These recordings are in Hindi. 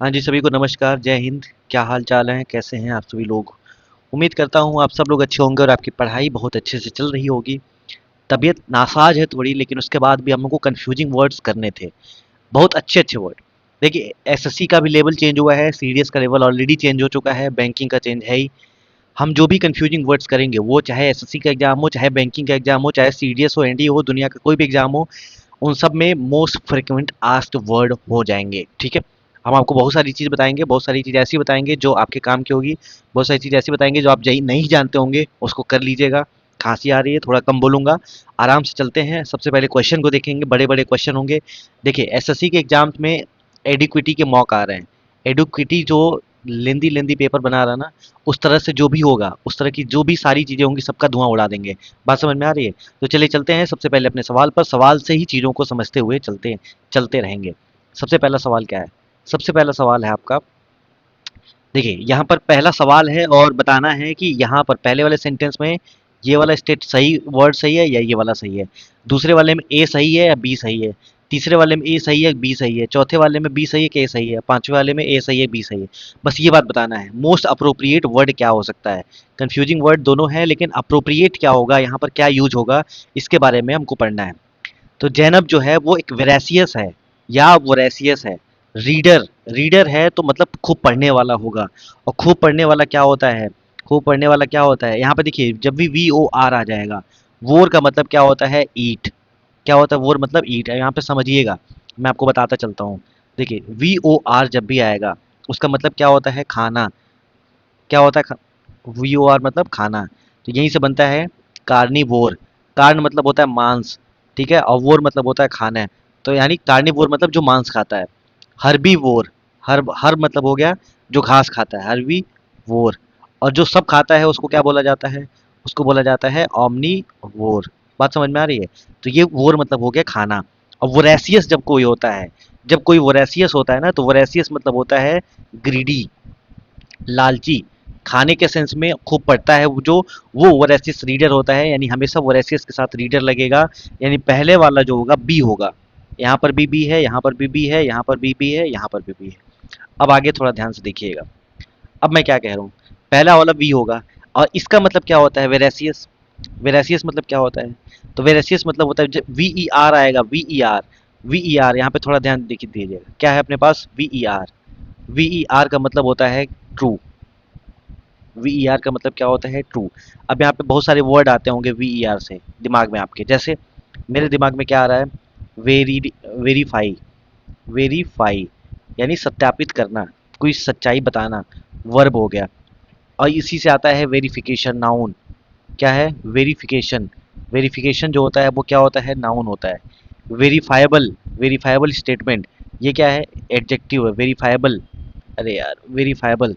हाँ जी, सभी को नमस्कार, जय हिंद। क्या हाल चाल है, कैसे हैं आप सभी लोग? उम्मीद करता हूँ आप सब लोग अच्छे होंगे और आपकी पढ़ाई बहुत अच्छे से चल रही होगी। तबीयत नासाज है थोड़ी, लेकिन उसके बाद भी हम लोग को कन्फ्यूजिंग वर्ड्स करने थे, बहुत अच्छे अच्छे वर्ड। देखिए, एसएससी का भी लेवल चेंज हुआ है, सीडीएस का लेवल ऑलरेडी चेंज हो चुका है, बैंकिंग का चेंज है ही। हम जो भी कन्फ्यूजिंग वर्ड्स करेंगे, वो चाहे एसएससी का एग्जाम हो, चाहे बैंकिंग का एग्जाम हो, चाहे सीडीएस हो, एनडीए हो, दुनिया का कोई भी एग्जाम हो, उन सब में मोस्ट फ्रिक्वेंट आस्क्ड वर्ड हो जाएंगे। ठीक है, हम आपको बहुत सारी चीज़ बताएंगे, बहुत सारी चीज़ ऐसी बताएंगे जो आपके काम की होगी, बहुत सारी चीज़ ऐसी बताएंगे जो आप नहीं जानते होंगे, उसको कर लीजिएगा। खांसी आ रही है, थोड़ा कम बोलूंगा, आराम से चलते हैं। सबसे पहले क्वेश्चन को देखेंगे, बड़े बड़े क्वेश्चन होंगे। देखिए, एसएससी के एग्जाम में एडिक्विटी के मॉक आ रहे हैं। एडिक्विटी जो लेंदी लेंदी पेपर बना रहा है ना, उस तरह से जो भी होगा, उस तरह की जो भी सारी चीज़ें होंगी, सबका धुआं उड़ा देंगे। बात समझ में आ रही है? तो चलिए चलते हैं सबसे पहले अपने सवाल पर। सवाल से ही चीज़ों को समझते हुए चलते रहेंगे। सबसे पहला सवाल क्या है? सबसे पहला सवाल है आपका, देखिए यहाँ पर पहला सवाल है और बताना है कि यहाँ पर पहले वाले सेंटेंस में ये वाला स्टेट सही, वर्ड सही है या ये वाला सही है। दूसरे वाले में ए सही है या बी सही है। तीसरे वाले में ए सही है, बी सही है। चौथे वाले में बी सही है कि ए सही है। पांचवें वाले में ए सही है, बी सही है। बस ये बात बताना है। मोस्ट अप्रोप्रिएट वर्ड क्या हो सकता है? कंफ्यूजिंग वर्ड दोनों है, लेकिन अप्रोप्रिएट क्या होगा, यहाँ पर क्या यूज होगा, इसके बारे में हमको पढ़ना है। तो जैनब जो है वो एक वेरासियस है या वोरेसियस है। रीडर, रीडर है तो मतलब खूब पढ़ने वाला होगा। और खूब पढ़ने वाला क्या होता है? खूब पढ़ने वाला क्या होता है? यहाँ पे देखिए, जब भी वी ओ आर आ जाएगा, वोर का मतलब क्या होता है? ईट। क्या होता है वोर? मतलब ईट है। यहाँ पे समझिएगा, मैं आपको बताता चलता हूँ। देखिए, वी ओ आर जब भी आएगा, उसका मतलब क्या होता है? खाना। क्या होता है? वी ओ आर मतलब खाना। तो यहीं से बनता है कार्निवोर। कार्न मतलब होता है मांस, ठीक है, और वोर मतलब होता है खाना है। तो यानी कार्निवोर मतलब जो मांस खाता है। हर्बीवोर, हर मतलब हो गया जो घास खाता है, हर्बी वोर। और जो सब खाता है उसको क्या बोला जाता है? उसको बोला जाता है ऑमनी वोर। बात समझ में आ रही है? तो ये वोर मतलब हो गया खाना। और वोरेसियस जब कोई होता है, जब कोई वोरेसियस होता है ना, तो वोरेसियस मतलब होता है ग्रीडी, लालची। खाने के सेंस में खूब पढ़ता है वो, जो वो वोरेसियस रीडर होता है, यानी हमेशा वोरेसियस के साथ रीडर लगेगा। यानी पहले वाला जो होगा बी होगा। यहाँ पर भी बी है, यहाँ पर भी बी है, यहाँ पर भी बी है, यहाँ पर भी बी है। अब आगे थोड़ा ध्यान से देखिएगा। अब मैं क्या कह रहा हूँ? पहला वाला बी होगा। और इसका मतलब क्या होता है? वेरेसियस। वेरेसियस मतलब क्या होता है? तो वेरेसियस मतलब होता है जब वी ई आर आएगा, V E R. V E R यहाँ पे थोड़ा ध्यान देखिए दीजिएगा, क्या है अपने पास? V E R. V E R का मतलब होता है ट्रू। वी ई आर का मतलब क्या होता है? ट्रू। अब यहाँ पे बहुत सारे वर्ड आते होंगे वी ई आर से दिमाग में आपके, जैसे मेरे दिमाग में क्या आ रहा है? Very, verify. वेरीफाई यानी सत्यापित करना, कोई सच्चाई बताना, वर्ब हो गया। और इसी से आता है वेरिफिकेशन, नाउन। क्या है? वेरिफिकेशन। वेरिफिकेशन जो होता है वो क्या होता है? नाउन होता है। वेरीफाइबल, वेरीफाइबल स्टेटमेंट, ये क्या है? एडजेक्टिव है। वेरीफाइबल, अरे यार, वेरीफाइबल,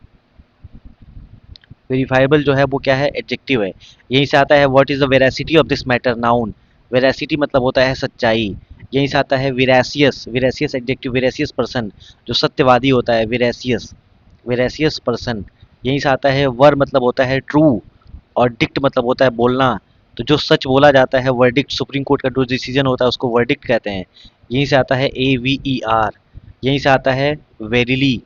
वेरीफाइबल जो है वो क्या है? एडजेक्टिव है। यहीं से आता है what is the veracity of this matter, noun. Veracity मतलब होता है सच्चाई। यहीं से आता है विरासियस, विरासियस एडजेक्टिव, विरासियस पर्सन, जो सत्यवादी होता है, विरासियस, विरासियस पर्सन। यहीं से आता है वर मतलब होता है ट्रू, और डिक्ट मतलब होता है बोलना। तो जो सच बोला जाता है, वर्डिक्ट, सुप्रीम कोर्ट का जो डिसीजन होता है उसको वर्डिक्ट कहते हैं। यहीं से आता है ए वी ई आर। यहीं से आता है verily,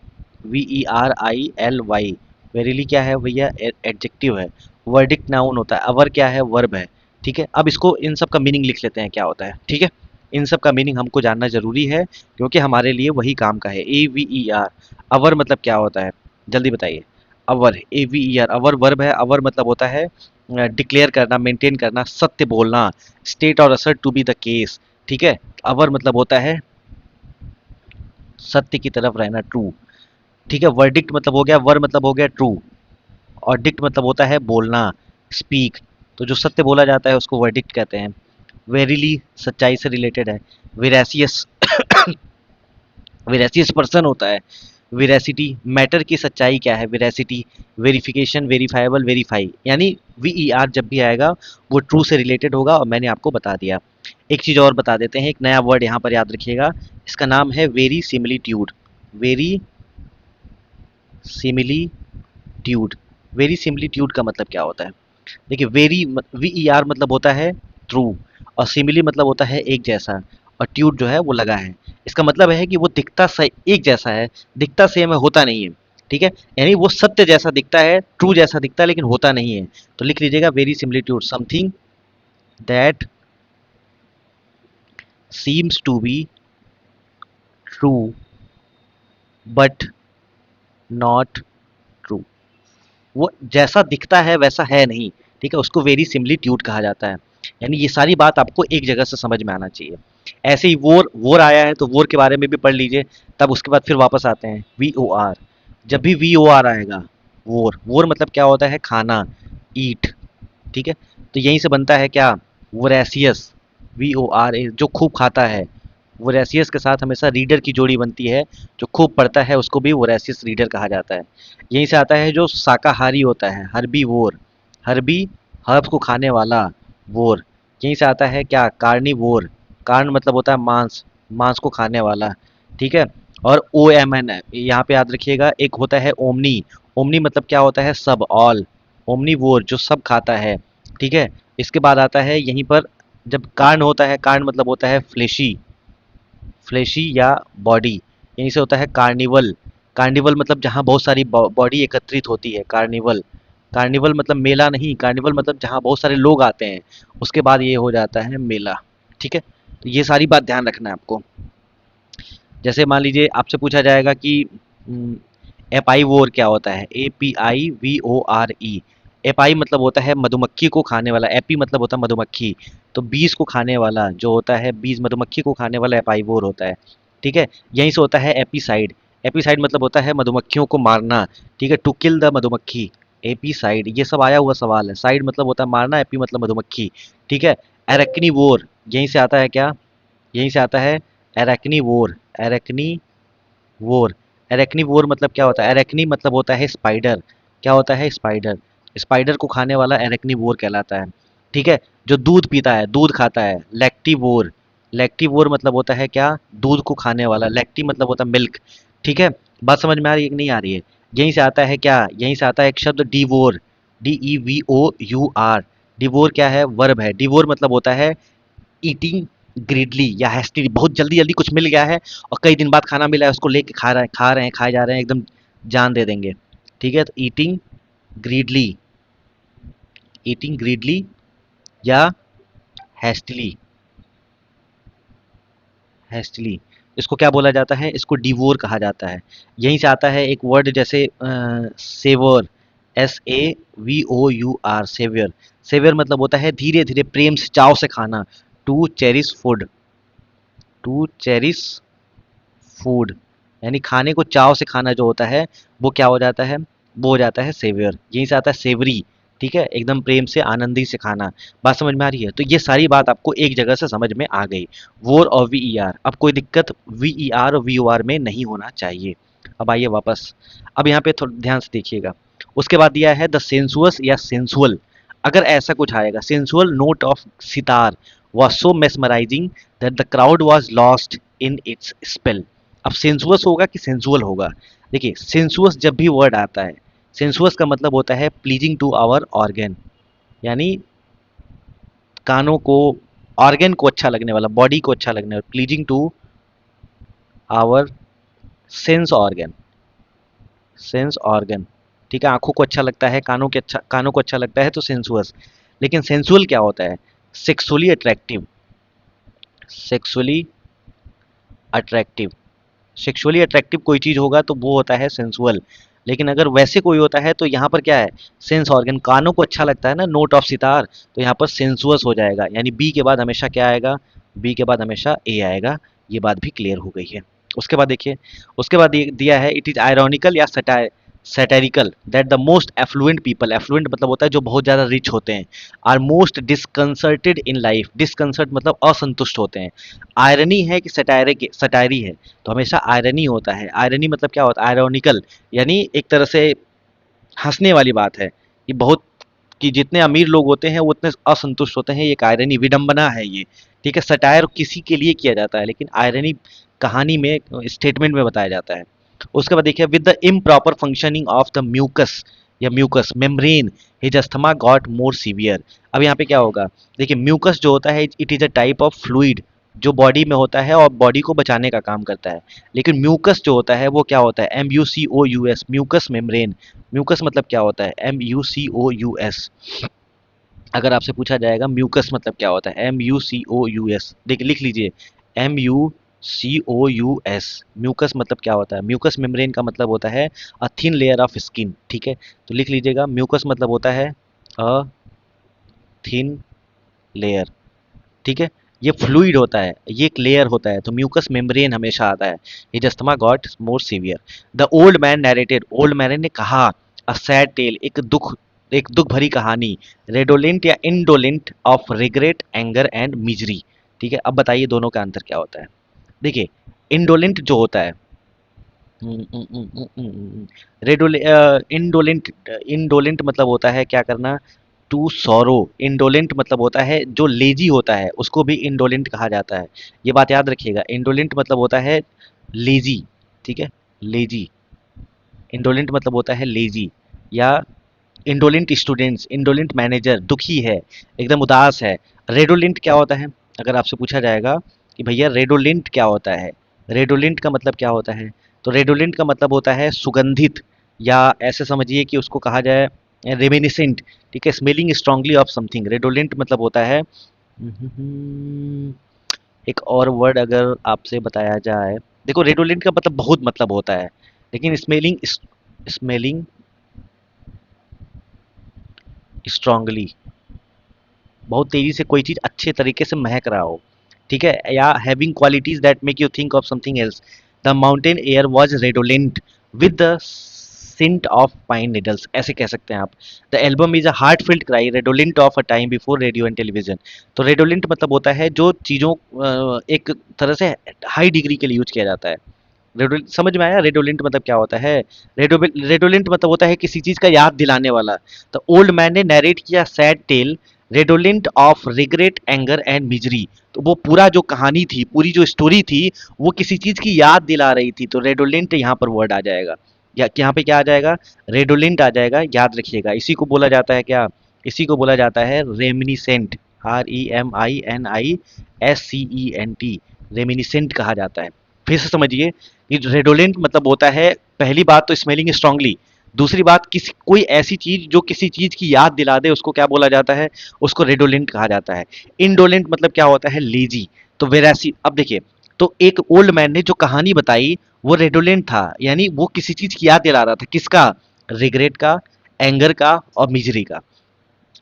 V E R I L Y. Verily क्या है भैया? एडजेक्टिव है। वर्डिक्ट नाउन होता है। अवर क्या है? वर्ब है। ठीक है, अब इसको, इन सब का मीनिंग लिख लेते हैं क्या होता है, ठीक है। इन सब का मीनिंग हमको जानना जरूरी है, क्योंकि हमारे लिए वही काम का है। ए वी ई आर, अवर मतलब क्या होता है? जल्दी बताइए। Aver, A V E R, aver verb है। अवर मतलब होता है डिक्लेयर करना, मेंटेन करना, सत्य बोलना, स्टेट और assert to be the case. ठीक है, अवर मतलब होता है सत्य की तरफ रहना, ट्रू। ठीक है, वर्डिक्ट मतलब हो गया, वर मतलब हो गया ट्रू, और डिक्ट मतलब होता है बोलना, स्पीक। तो जो सत्य बोला जाता है उसको वर्डिक्ट कहते हैं। वेरीली सच्चाई से रिलेटेड है। विरासियस, विरासियस पर्सन होता है। विरासिटी, मैटर की सच्चाई क्या है? विरासिटी। वेरिफिकेशन, वेरीफाइबल, वेरीफाई, यानी वी ई आर जब भी आएगा वो ट्रू से रिलेटेड होगा, और मैंने आपको बता दिया। एक चीज़ और बता देते हैं, एक नया वर्ड यहाँ पर याद रखिएगा। इसका नाम है वेरी सिमिलीट्यूड। वेरी सिमिलीट्यूड। वेरी सिमिलीट्यूड का मतलब क्या होता है? देखिए, वेरी, वी ई आर मतलब होता है ट्रू, और सिमिली मतलब होता है एक जैसा, और ट्यूट जो है वो लगा है। इसका मतलब है कि वो दिखता सही एक जैसा है, दिखता सेम है, होता नहीं है। ठीक है, यानी वो सत्य जैसा दिखता है, ट्रू जैसा दिखता है, लेकिन होता नहीं है। तो लिख लीजिएगा verisimilitude, something that seems to be true but not true. वो जैसा दिखता है वैसा है नहीं। ठीक है, उसको वेरी सिमिलिट्यूड कहा जाता है। यानी ये सारी बात आपको एक जगह से समझ में आना चाहिए। ऐसे ही वोर, वोर आया है तो वोर के बारे में भी पढ़ लीजिए। तब उसके बाद फिर वापस आते हैं वी ओ आर। जब भी वी ओ आर आएगा, वोर, वोर मतलब क्या होता है, खाना, ईट। ठीक है, तो यहीं से बनता है क्या, वोरेसियस। वी ओ आर ए, जो खूब खाता है। वोरेसियस के साथ हमेशा रीडर की जोड़ी बनती है, जो खूब पढ़ता है उसको भी वोरेसियस रीडर कहा जाता है। यहीं से आता है जो शाकाहारी होता है, हर्बी वोर। हर्बी, हर्ब्स को खाने वाला, वोर। यहीं से आता है क्या, कार्निवोर। कार्न मतलब होता है मांस, मांस को खाने वाला। ठीक है, और ओ एम एन यहाँ पे याद रखिएगा, एक होता है ओमनी। ओमनी मतलब क्या होता है, सब, ऑल। ओमनीवोर जो सब खाता है। ठीक है, इसके बाद आता है यहीं पर, जब कार्न होता है, कार्न मतलब होता है फ्लेशी, फ्लेशी या बॉडी। यहीं से होता है कार्निवल। कार्निवल मतलब जहाँ बहुत सारी बॉडी एकत्रित होती है, कार्निवल। कार्निवल मतलब मेला नहीं, कार्निवल मतलब जहाँ बहुत सारे लोग आते हैं, उसके बाद ये हो जाता है मेला। ठीक है, तो ये सारी बात ध्यान रखना है आपको। जैसे मान लीजिए आपसे पूछा जाएगा कि एपाई वोर क्या होता है, APIVORE। एपाई मतलब होता है मधुमक्खी को खाने वाला, एपी मतलब होता है मधुमक्खी। तो बीज को खाने वाला जो होता है, बीज मधुमक्खी को खाने वाला एपाई वोर होता है। ठीक है, यहीं से होता है एपीसाइड। एपीसाइड मतलब होता है मधुमक्खियों को मारना। ठीक है, टू किल द मधुमक्खी, एपीसाइड। ये सब आया हुआ सवाल है। साइड मतलब होता है मारना, एपी मतलब मधुमक्खी। ठीक है, एरेक्नीवोर यहीं से आता है क्या, यहीं से आता है एरेक्नीवोर। एरेक्नी वोर। एरेक्नीवोर मतलब क्या होता है, एरेक्नी मतलब होता है स्पाइडर। क्या होता है, स्पाइडर। स्पाइडर को खाने वाला एरेक्नीवोर कहलाता है। ठीक है, जो दूध पीता है, दूध खाता है, लैक्टीवोर। लैक्टीवोर मतलब होता है क्या, दूध को खाने वाला। लैक्टी मतलब होता है मिल्क। ठीक है, बात समझ में आ रही है कि नहीं आ रही है। यहीं से आता है क्या, यहीं से आता है एक शब्द डिवोर, DEVOUR। डिवोर क्या है, वर्ब है। डिवोर मतलब होता है ईटिंग ग्रीडली या हैस्टिली, बहुत जल्दी जल्दी कुछ मिल गया है और कई दिन बाद खाना मिला है, उसको लेके खा रहे हैं, खाए जा रहे हैं, एकदम जान दे देंगे। ठीक है, तो ईटिंग ग्रीडली, ईटिंग ग्रीडली या हैस्टिली, हैस्टिली, इसको क्या बोला जाता है, इसको डिवोर कहा जाता है। यहीं से आता है एक वर्ड जैसे सेवर, SAVOUR, सेवियर। सेवियर मतलब होता है धीरे धीरे, प्रेम से, चाव से खाना। To cherish food, to cherish food, यानी खाने को चाव से खाना जो होता है, वो क्या हो जाता है, वो हो जाता है सेवियर। यहीं से आता है सेवरी। ठीक है, एकदम प्रेम से, आनंदी से खाना। बात समझ में आ रही है, तो ये सारी बात आपको एक जगह से समझ में आ गई। वोर और VER, अब कोई दिक्कत VER और VOR में नहीं होना चाहिए। अब आइए वापस, अब यहाँ पे थोड़ा ध्यान से देखिएगा। उसके बाद दिया है द सेंसुअस या सेंसुअल। अगर ऐसा कुछ आएगा, sensual note of sitar was so mesmerizing that the crowd was lost in its spell। अब सेंसुअस होगा कि सेंसुअल होगा। देखिए, सेंसुअस जब भी वर्ड आता है, सेंसुअस का मतलब होता है प्लीजिंग टू आवर ऑर्गन, यानी कानों को, ऑर्गन को अच्छा लगने वाला, बॉडी को अच्छा लगने वाला, pleasing to our sense organ, sense organ. ठीक है, आंखों को अच्छा लगता है, कानों को अच्छा लगता है, तो सेंसुअस। लेकिन सेंसुअल क्या होता है, sexually attractive, sexually attractive. Sexually attractive कोई चीज़ होगा तो वो होता है सेंसुअल। लेकिन अगर वैसे कोई होता है तो यहाँ पर क्या है, सेंस ऑर्गन, कानों को अच्छा लगता है ना, नोट ऑफ सितार, तो यहाँ पर सेंसुअस हो जाएगा। यानी बी के बाद हमेशा क्या आएगा, बी के बाद हमेशा ए आएगा। ये बात भी क्लियर हो गई है। उसके बाद देखिए, उसके बाद दिया है इट इज आयरॉनिकल या satirical that the most affluent people, affluent मतलब होता है जो बहुत ज़्यादा रिच होते हैं, are most disconcerted in life. Disconcert मतलब असंतुष्ट होते हैं। आयरनी है कि सटायरी है, तो हमेशा आयरनी होता है। आयरनी मतलब क्या होता है, आयरॉनिकल, यानी एक तरह से हंसने वाली बात है। ये बहुत, कि जितने अमीर लोग होते हैं वो उतने असंतुष्ट होते हैं, ये एक आयरनी, विडंबना है ये। ठीक है, सटायर किसी के लिए किया जाता है, लेकिन आयरनी कहानी में, स्टेटमेंट में बताया जाता है। उसके बाद देखिए, with the improper functioning of the mucus या mucus membrane, his asthma got more severe. अब यहाँ पे क्या होगा, देखिए म्यूकस जो होता है, it is a type of fluid जो बॉडी में होता है और बॉडी को बचाने का काम करता है। लेकिन म्यूकस जो होता है वो क्या होता है, MUCOUS, म्यूकस मेम्ब्रेन। म्यूकस मतलब क्या होता है, MUCOUS। अगर आपसे पूछा जाएगा म्यूकस मतलब क्या होता है, MUCOUS, देखिए लिख लीजिए, MUCOUS। म्यूकस मतलब क्या होता है, म्यूकस मेम्ब्रेन का मतलब होता है a thin layer of skin. ठीक है, तो लिख लीजिएगा, म्यूकस मतलब होता है अ थिन लेयर। ठीक है, ये फ्लूइड होता है, ये एक लेयर होता है, तो म्यूकस मेम्ब्रेन हमेशा आता है। His asthma got more severe. The old man narrated, old man ने कहा, अ सैड टेल, एक दुख भरी कहानी, रेडोलेंट या indolent of regret anger and misery. ठीक है, अब बताइए दोनों का अंतर क्या होता है। देखिए, इंडोलेंट जो होता है, रेडोले इंडोलेंट, इंडोलेंट मतलब होता है क्या करना, टू सॉरो। इंडोलेंट मतलब होता है जो लेजी होता है उसको भी इंडोलेंट कहा जाता है। ये बात याद रखिएगा, इंडोलेंट मतलब होता है लेजी। ठीक है, लेजी। इंडोलेंट मतलब होता है लेजी, या इंडोलेंट स्टूडेंट्स, इंडोलेंट मैनेजर दुखी है, एकदम उदास है। रेडोलेंट क्या होता है, अगर आपसे पूछा जाएगा कि भैया रेडोलेंट क्या होता है, रेडोलेंट का मतलब क्या होता है, तो रेडोलेंट का मतलब होता है सुगंधित, या ऐसे समझिए कि उसको कहा जाए रेमिनिसेंट। ठीक है, स्मेलिंग स्ट्रांगली ऑफ समथिंग, रेडोलेंट मतलब होता है। एक और वर्ड अगर आपसे बताया जाए, देखो रेडोलेंट का मतलब बहुत मतलब होता है, लेकिन स्मेलिंग स्ट्रांगली, बहुत तेजी से कोई चीज अच्छे तरीके से महक रहा हो। ठीक है, या having qualities that make you think of something else. The mountain air was redolent with the scent of pine needles, ऐसे कह सकते हैं आप। The album is a heartfelt cry redolent of a time before radio and television. तो रेडोलेंट मतलब होता है जो चीज़ों एक तरह से हाई डिग्री के लिए यूज किया जाता है। रेडोलेंट समझ में आया, रेडोलेंट मतलब क्या होता है। रेडोलेंट मतलब होता है किसी चीज का याद दिलाने वाला। तो ओल्ड मैन ने नैरेट किया sad tale redolent of regret anger and misery. तो वो पूरा जो कहानी थी, पूरी जो स्टोरी थी, वो किसी चीज की याद दिला रही थी, तो रेडोलेंट यहाँ पर वर्ड आ जाएगा। या यहाँ पे क्या आ जाएगा, रेडोलेंट आ जाएगा, याद रखिएगा। इसी को बोला जाता है क्या, इसी को बोला जाता है रेमिनिसेंट, REMINISCENT, रेमिनिसेंट कहा जाता है। फिर से समझिए, ये रेडोलेंट मतलब होता है, पहली बात तो स्मेलिंग स्ट्रांगली, दूसरी बात किसी कोई ऐसी चीज जो किसी चीज की याद दिला दे उसको क्या बोला जाता है, उसको रेडोलेंट कहा जाता है। इंडोलेंट मतलब क्या होता है, लेजी। तो वेरासी, अब देखिए, तो एक ओल्ड मैन ने जो कहानी बताई वो रेडोलेंट था, यानी वो किसी चीज की याद दिला रहा था, किसका, रिग्रेट का, एंगर का और मिजरी का।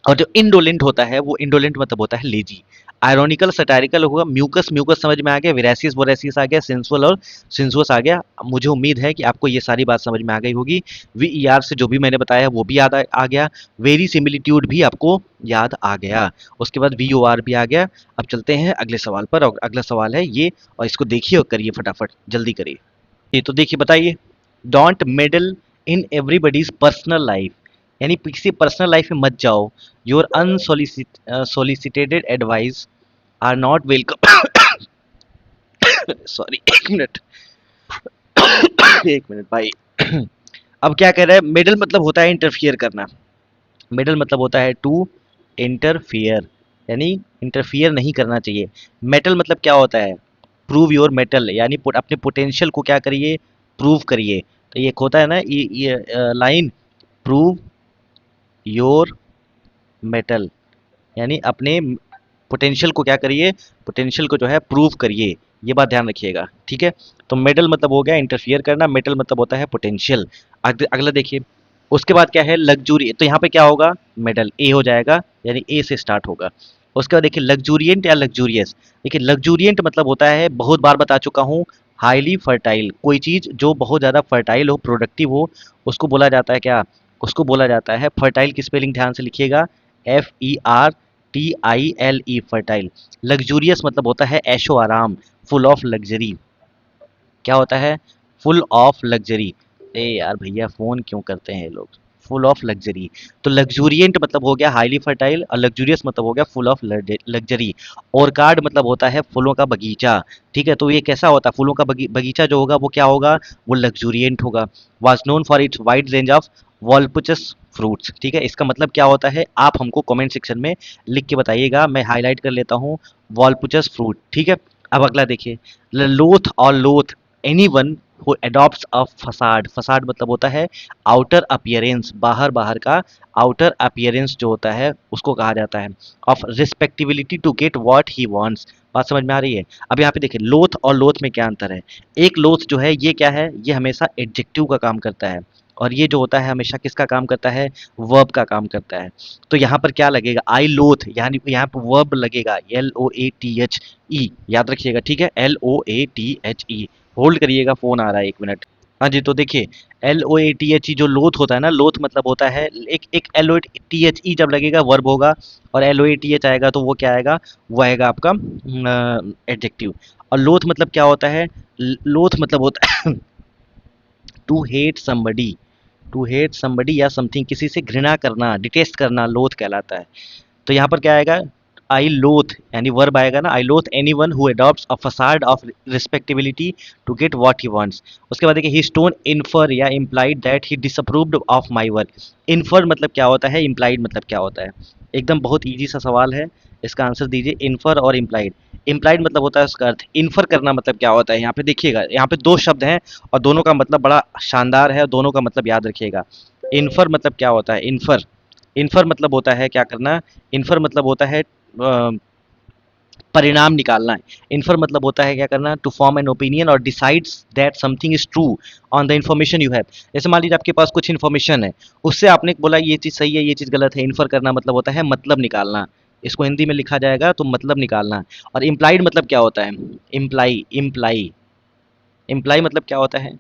और जो इंडोलेंट होता है वो इंडोलेंट मतलब होता है लेजी। आयरोनिकल सटायरिकल होगा, म्यूकस, म्यूकस समझ में आ गया, विरासियस वोरेसियस आ गया, सेंसुअल और सेंसुअस आ गया। मुझे उम्मीद है कि आपको ये सारी बात समझ में आ गई होगी। VER से जो भी मैंने बताया वो भी याद आ गया, वेरी सिमिलिट्यूड भी आपको याद आ गया, उसके बाद VOR भी आ गया। अब चलते हैं अगले सवाल पर, और अगला सवाल है ये, और इसको देखिए और करिए फटाफट, जल्दी करिए। ये तो देखिए, बताइए, don't meddle in everybody's personal life, यानी किसी पर्सनल लाइफ में मत जाओ। Your unsolicited advice are not welcome. Sorry, एक मिनट, एक मिनट भाई। अब क्या कह रहा है, मेडल मतलब होता है इंटरफियर करना, मेडल मतलब होता है टू इंटरफियर, यानी इंटरफियर नहीं करना चाहिए। मेटल मतलब क्या होता है, प्रूव योर मेटल, यानी अपने पोटेंशियल को क्या करिए, प्रूव करिए। तो ये एक होता है ना, ये लाइन, प्रूव योर मेटल, यानी अपने पोटेंशियल को क्या करिए, पोटेंशियल को जो है प्रूव करिए। ये बात ध्यान रखिएगा, ठीक है। तो मेटल मतलब हो गया इंटरफियर करना, मेटल मतलब होता है पोटेंशियल। अगला देखिए, उसके बाद क्या है, लग्जूरी, तो यहाँ पे क्या होगा, मेटल ए हो जाएगा, यानी ए से स्टार्ट होगा। उसके बाद देखिए लग्जूरियंट या लग्जूरियस। देखिए लग्जूरियंट मतलब होता है, बहुत बार बता चुका हूँ, हाईली फर्टाइल, कोई चीज जो बहुत ज्यादा फर्टाइल हो, प्रोडक्टिव हो, उसको बोला जाता है क्या, उसको बोला जाता है फर्टाइल की स्पेलिंग ध्यान से लिखिएगा, FERTILE, फर्टाइल। लग्जूरियस मतलब होता है ऐशो आराम, फुल ऑफ लग्जरी। क्या होता है, फुल ऑफ लग्जरी। ए यार भैया फोन क्यों करते हैं ये लोग, फुल ऑफ लग्जरी। तो लग्जूरियंट मतलब हो गया हाईली फर्टाइल, और लग्जूरियस मतलब हो गया फुल ऑफ लग्जरी। ऑर्कार्ड मतलब होता है फूलों का बगीचा। ठीक है, तो ये कैसा होता है, फूलों का बगीचा जो होगा वो क्या होगा, वो लग्जूरियंट होगा। Was known for its wide range of voluptuous fruits. ठीक है, इसका मतलब क्या होता है, आप हमको कमेंट सेक्शन में लिख के बताइएगा, मैं हाईलाइट कर लेता हूँ, वॉल्पुचस फ्रूट। ठीक है, अब अगला देखिए, लोथ और loath, anyone who adopts a facade. Facade मतलब होता है आउटर अपीयरेंस, बाहर बाहर का आउटर अपीयरेंस जो होता है उसको कहा जाता है, of respectability to get what he wants. बात समझ में आ रही है? अब यहाँ पे देखिए लोथ और लोथ में क्या अंतर है। एक लोथ जो है ये क्या है, ये हमेशा एडजेक्टिव का काम करता है, और ये जो होता है हमेशा किसका काम करता है, वर्ब का काम करता है। तो यहाँ पर क्या लगेगा, आई लोथ, यानी यहाँ पर वर्ब लगेगा, LOATHE, याद रखिएगा, ठीक है, LOATHE। होल्ड करिएगा, फोन आ रहा है, 1 मिनट। हाँ जी, तो देखिए LOATHE जो लोथ होता है ना, लोथ मतलब होता है, एक एक LOATHE जब लगेगा वर्ब होगा, और LOATH आएगा तो वो क्या आएगा, वो आएगा आपका एडजेक्टिव। और लोथ मतलब क्या होता है, लोथ मतलब होता है to hate somebody, to hate somebody या समथिंग, किसी से घृणा करना, डिटेस्ट करना, लोथ कहलाता है। तो यहाँ पर क्या आएगा, आई लोथ, यानी वर्ब आएगा ना, I loathe any one who adopts a facade of respectability to get what he wants. उसके बाद देखिए, ही स्टोन इन्फर या implied that he disapproved of my work. Infer मतलब क्या होता है, इम्प्लाइड मतलब क्या होता है, एकदम बहुत ईजी सा सवाल है, इसका आंसर दीजिए, इन्फर और इम्प्लाइड। इम्प्लाइड मतलब होता है उसका अर्थ, इन्फर करना मतलब क्या होता है, यहाँ पे देखिएगा, यहाँ पे दो शब्द हैं और दोनों का मतलब बड़ा शानदार है, दोनों का मतलब याद रखिएगा। इन्फर मतलब क्या होता है, इन्फर, इन्फर मतलब होता है क्या करना, इन्फर मतलब होता है परिणाम निकालना है। इन्फर मतलब होता है क्या करना, टू फॉर्म एन ओपिनियन और decides that something is true on the information you have. जैसे मान लीजिए आपके पास कुछ इन्फॉर्मेशन है, उससे आपने बोला ये चीज़ सही है, ये चीज़ गलत है। इन्फर करना मतलब होता है मतलब निकालना, इसको हिंदी में लिखा जाएगा तो मतलब निकालना। और इम्प्लाइड मतलब क्या होता है, इम्प्लाई, इम्प्लाई, इम्प्लाई मतलब क्या होता है,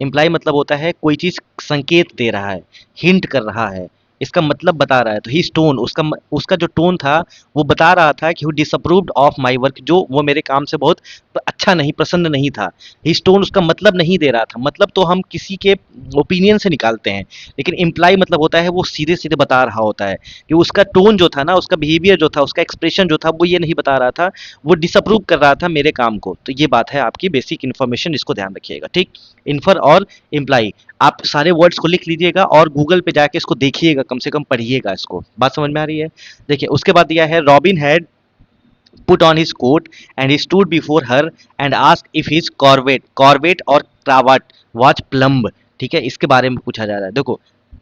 इम्प्लाई मतलब होता है कोई चीज़ संकेत दे रहा है, हिंट कर रहा है, इसका मतलब बता रहा है। तो ही स्टोन, उसका जो टोन था वो बता रहा था कि वो डिसअप्रूव्ड ऑफ माय वर्क, जो वो मेरे काम से बहुत अच्छा नहीं, प्रसन्न नहीं था। ही स्टोन उसका मतलब नहीं दे रहा था, मतलब तो हम किसी के ओपिनियन से निकालते हैं, लेकिन इम्प्लाई मतलब होता है वो सीधे सीधे बता रहा होता है कि उसका टोन जो था ना, उसका बिहेवियर जो था, उसका एक्सप्रेशन जो था, वो ये नहीं बता रहा था, वो डिसअप्रूव कर रहा था मेरे काम को। तो ये बात है आपकी बेसिक इन्फॉर्मेशन, इसको ध्यान रखिएगा, ठीक। इन्फर और इम्प्लाई, आप सारे वर्ड्स को लिख लीजिएगा और गूगल पे जाके इसको देखिएगा, कम से कम पढ़िएगा इसको। बात समझ में आ रही है? देखिए उसके बाद दिया है, robin had put on his coat and he stood before her and asked if his corvette और क्रावट was plumb। ठीक है, इसके बारे में पूछा जा रहा है। देखो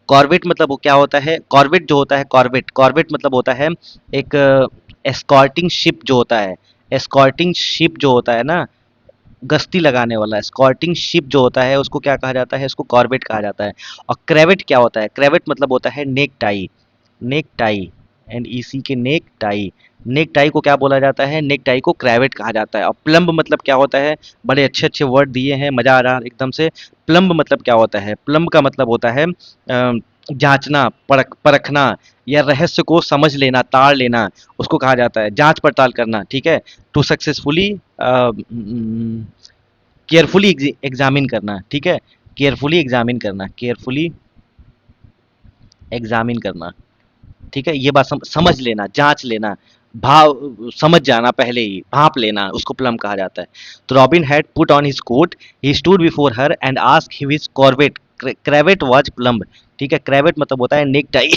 कॉर्वेट मतलब वो क्या होता है, कॉर्वेट जो होता है, कॉर्वेट, कॉर्वेट मतलब होता है एक एस्कॉर्टिंग शिप जो होता है, एस्कॉर्टिंग शिप जो होता है ना, गश्ती लगाने वाला एस्कॉर्टिंग शिप जो होता है उसको क्या कहा जाता है, इसको कॉर्वेट कहा जाता है। और क्रेवेट क्या होता है, क्रेवेट मतलब होता है neck tie, neck tie, NEC के नेक टाई, नेक टाई को क्या बोला जाता है, नेक टाई को क्रेवेट कहा जाता है। और प्लम्ब मतलब क्या होता है, बड़े अच्छे अच्छे वर्ड दिए हैं, मजा आ रहा है एकदम से। प्लम्ब मतलब क्या होता है, प्लम्ब का मतलब होता है जांचना, परखना, या रहस्य को समझ लेना, ताड़ लेना, उसको कहा जाता है, जांच पड़ताल करना, ठीक है। टू सक्सेसफुली केयरफुली एग्जामिन करना, ठीक है, केयरफुली एग्जामिन करना, केयरफुली एग्जामिन करना, ठीक है। ये बात समझ लेना, जांच लेना, भाव समझ जाना, पहले ही भाप लेना, उसको प्लम कहा जाता है। तो Robin had put on his coat, he stood before her and ask his corvette, cravat was plumb. ठीक है, क्रेवेट मतलब होता है नेक टाई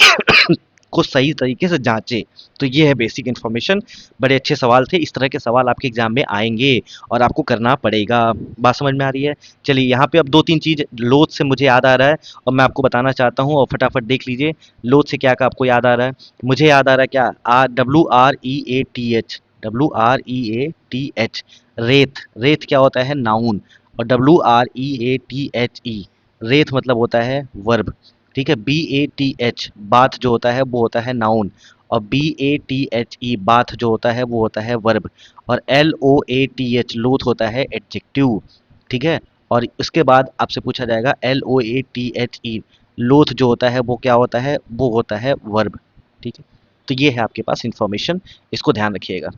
को सही तरीके से जांचे। तो ये है बेसिक इन्फॉर्मेशन। बड़े अच्छे सवाल थे, इस तरह के सवाल आपके एग्जाम में आएंगे और आपको करना पड़ेगा। बात समझ में आ रही है? चलिए यहाँ पे अब 2-3 चीज़ लोथ से मुझे याद आ रहा है और मैं आपको बताना चाहता हूँ, और फटाफट देख लीजिए लोथ से क्या क्या आपको याद आ रहा है। मुझे याद आ रहा है क्या, WREATH, WREATH, रेत, रेत क्या होता है, नाउन। और WREATHE, रेत मतलब होता है वर्ब, ठीक है। BATH, बाथ जो होता है वो होता है नाउन। और BATHE, बाथ जो होता है वो होता है वर्ब। और LOATH, लोथ होता है एडजेक्टिव, ठीक है। और उसके बाद आपसे पूछा जाएगा LOATHE, लोथ जो होता है वो क्या होता है, वो होता है वर्ब, ठीक है। तो ये है आपके पास इंफॉर्मेशन, इसको ध्यान रखिएगा।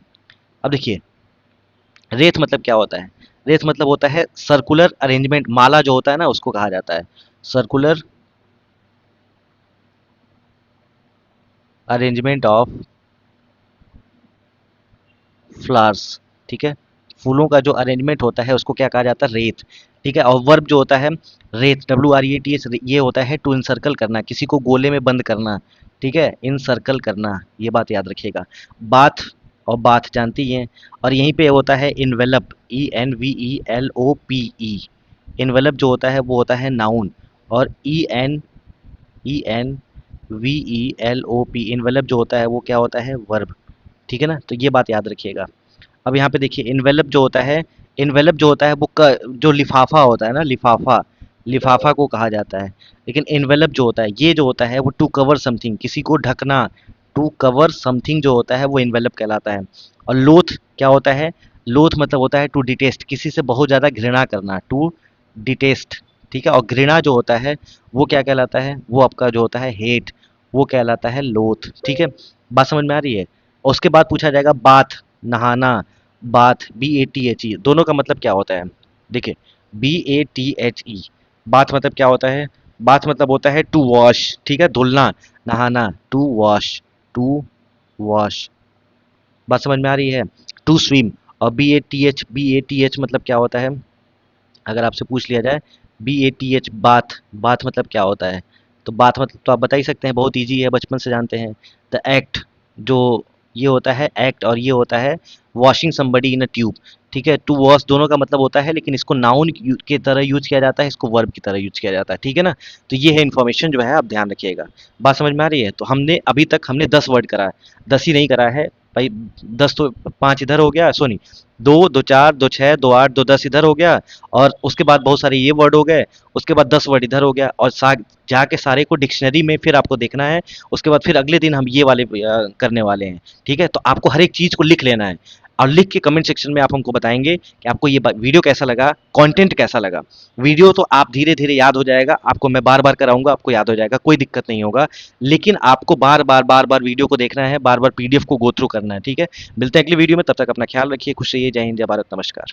अब देखिए रेत मतलब क्या होता है, रेत मतलब होता है सर्कुलर अरेंजमेंट, माला जो होता है ना उसको कहा जाता है सर्कुलर अरेंजमेंट ऑफ फ्लावर्स, ठीक है। फूलों का जो अरेंजमेंट होता है उसको क्या कहा जाता है, रेत, ठीक है। और वर्ब जो होता है रेत, WRETS, ये होता है टू इनसर्कल करना, किसी को गोले में बंद करना, ठीक है, इनसर्कल करना, ये बात याद रखिएगा। बाथ और बाथ जानती ही हैं। और यहीं पे होता है इन्वेलप, ENVELOPE। इन्वेलप जो होता है वो होता है नाउन, और ENVELOP इन्वेलप जो होता है वो क्या होता है, वर्ब। ठीक है ना, तो ये बात याद रखिएगा। अब यहाँ पे देखिए इन्वेलप जो होता है, इन्वेलप जो होता है वो जो लिफाफा होता है ना, लिफाफा, लिफाफा को कहा जाता है। लेकिन इन्वेलप जो होता है, ये जो होता है वो टू कवर समथिंग, किसी को ढकना, टू कवर समथिंग जो होता है वो इन्वेलप कहलाता है। और लोथ क्या होता है, लोथ मतलब होता है टू डिटेस्ट, किसी से बहुत ज़्यादा घृणा करना, टू डिटेस्ट। ठीक है, और घृणा जो होता है वो क्या कहलाता है, वो आपका जो होता है हेट, वो कहलाता है लोथ। ठीक है, बात समझ में आ रही है। और उसके बाद पूछा जाएगा बाथ, नहाना, बाथ, BATHE, दोनों का मतलब क्या होता है। देखिए BATHE, बाथ मतलब क्या होता है, बाथ मतलब होता है टू वॉश। ठीक है, धुलना, नहाना, टू वॉश, टू वॉश। बात समझ में आ रही है। To swim. और BATH मतलब क्या होता है, अगर आपसे पूछ लिया जाए BATH, बाथ, बाथ मतलब क्या होता है, तो बाथ मतलब तो आप बता ही सकते हैं, बहुत इजी है, बचपन से जानते हैं। द एक्ट, जो ये होता है एक्ट, और ये होता है washing somebody in a tube. ठीक है, टू वॉश दोनों का मतलब होता है, लेकिन इसको नाउन की तरह यूज किया जाता है, इसको वर्ब की तरह यूज किया जाता है। ठीक है ना, तो ये है इन्फॉर्मेशन जो है, आप ध्यान रखिएगा। बात समझ में आ रही है। तो हमने अभी तक हमने 10 वर्ड करा है, 10 ही नहीं करा है भाई। 10 तो 5 इधर हो गया, सॉरी, दो, दो चार, दो छः, दो आठ, दो 10 इधर हो गया, और उसके बाद बहुत सारे ये वर्ड हो गए, उसके बाद 10 वर्ड इधर हो गया, और जाके सारे को डिक्शनरी में फिर आपको देखना है। उसके बाद फिर अगले दिन हम ये वाले करने वाले हैं। ठीक है, तो आपको हर एक चीज़ को लिख लेना है, और लिख के कमेंट सेक्शन में आप हमको बताएंगे कि आपको ये वीडियो कैसा लगा, कंटेंट कैसा लगा। वीडियो तो आप धीरे धीरे याद हो जाएगा, आपको मैं बार बार कराऊंगा, आपको याद हो जाएगा, कोई दिक्कत नहीं होगा। लेकिन आपको बार बार वीडियो को देखना है, बार बार PDF को गो थ्रू करना है। ठीक है, मिलते हैं अगली वीडियो में, तब तक अपना ख्याल रखिए, खुश रहिए, जय हिंद, जय भारत, नमस्कार।